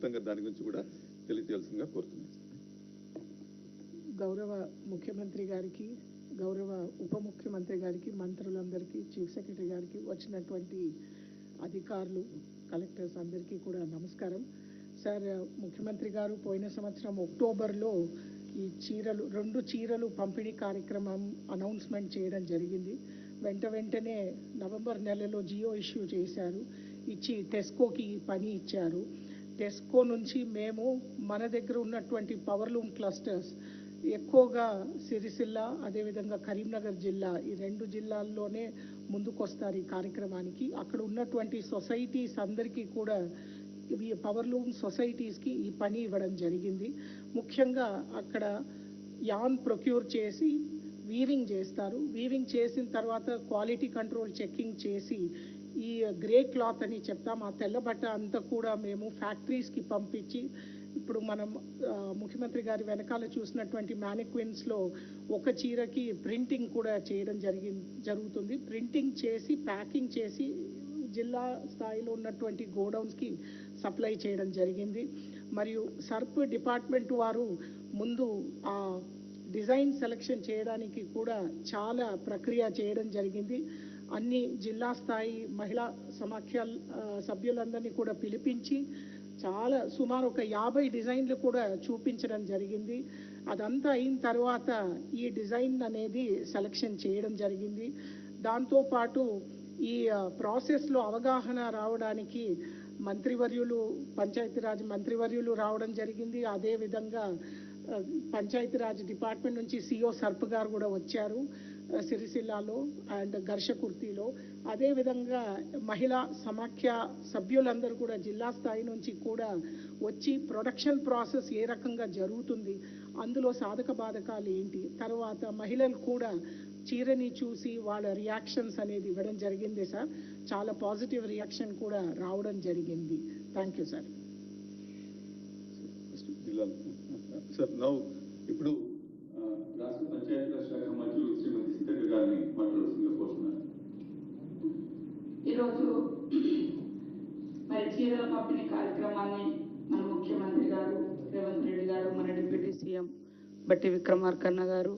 క్లుప్తంగా దాని గురించి కూడా తెలియజేయాల్సిందిగా కోరుతున్నాను. గౌరవ ముఖ్యమంత్రి గారికి, గౌరవ ఉప ముఖ్యమంత్రి గారికి, మంత్రులందరికీ, చీఫ్ సెక్రటరీ గారికి, వచ్చినటువంటి అధికారులు, కలెక్టర్స్ అందరికీ కూడా నమస్కారం. సార్, ముఖ్యమంత్రి గారు పోయిన సంవత్సరం అక్టోబర్లో ఈ చీరలు 2 చీరలు పంపిణీ కార్యక్రమం అనౌన్స్మెంట్ చేయడం జరిగింది. వెంటనే నవంబర్ నెలలో జియో ఇష్యూ చేశారు, ఇచ్చి టెస్కోకి పని ఇచ్చారు. టెస్కో నుంచి మేము మన దగ్గర ఉన్నటువంటి పవర్లూమ్ క్లస్టర్స్ ఎక్కువగా సిరిసిల్ల, అదేవిధంగా కరీంనగర్ జిల్లా, ఈ 2 జిల్లాల్లోనే ముందుకొస్తారు ఈ కార్యక్రమానికి. అక్కడ ఉన్నటువంటి సొసైటీస్ అందరికీ కూడా ఈ పవర్లూమ్ సొసైటీస్కి ఈ పని ఇవ్వడం జరిగింది. ముఖ్యంగా అక్కడ యాన్ ప్రొక్యూర్ చేసి వీవింగ్ చేస్తారు. వీవింగ్ చేసిన తర్వాత క్వాలిటీ కంట్రోల్ చెక్కింగ్ చేసి ఈ గ్రే క్లాత్ అని చెప్తాం, ఆ తెల్ల బట్ట అంతా కూడా మేము ఫ్యాక్టరీస్కి పంపించి, ఇప్పుడు మనం ముఖ్యమంత్రి గారి వెనకాల చూసినటువంటి మ్యానిక్విన్స్లో ఒక చీరకి ప్రింటింగ్ కూడా చేయడం జరుగుతుంది. ప్రింటింగ్ చేసి ప్యాకింగ్ చేసి జిల్లా స్థాయిలో ఉన్నటువంటి గోడౌన్స్కి సప్లై చేయడం జరిగింది. మరియు సర్ప్ డిపార్ట్మెంట్ వారు ముందు ఆ డిజైన్ సెలెక్షన్ చేయడానికి కూడా చాలా ప్రక్రియ చేయడం జరిగింది. అన్ని జిల్లా స్థాయి మహిళా సమాఖ్య సభ్యులందరినీ కూడా పిలిపించి చాలా సుమారు ఒక 50 డిజైన్లు కూడా చూపించడం జరిగింది. అదంతా అయిన తర్వాత ఈ డిజైన్ అనేది సెలెక్షన్ చేయడం జరిగింది. దాంతోపాటు ఈ ప్రాసెస్లో అవగాహన రావడానికి మంత్రివర్యులు, పంచాయతీరాజ్ మంత్రివర్యులు రావడం జరిగింది. అదేవిధంగా పంచాయతీరాజ్ డిపార్ట్మెంట్ నుంచి సిఓ సర్ప్ గారు కూడా వచ్చారు సిరిసిల్లాలో అండ్ ఘర్షకుర్తిలో. అదేవిధంగా మహిళా సమాఖ్య సభ్యులందరూ కూడా జిల్లా స్థాయి నుంచి కూడా వచ్చి ప్రొడక్షన్ ప్రాసెస్ ఏ రకంగా జరుగుతుంది, అందులో సాధక బాధకాలు ఏంటి, తర్వాత మహిళలు కూడా చీరని చూసి వాళ్ళ రియాక్షన్స్ అనేది ఇవ్వడం జరిగింది సార్. చాలా పాజిటివ్ రియాక్షన్ కూడా రావడం జరిగింది. Thank you sir. Sir, now ఇప్పుడు రాష్ట్ర పంచాయతీరాజ్ శాఖ మంత్రులు శ్రీమతి సీతక్క గారిని మాట్లాడాల్సిందిగా కోరుతున్నాను. ఈరోజు మరి చీరల పంపిణీ కార్యక్రమాన్ని మన ముఖ్యమంత్రి గారు రేవంత్ రెడ్డి గారు, మన డిప్యూటీ సీఎం బట్టి విక్రమార్కన్న గారు,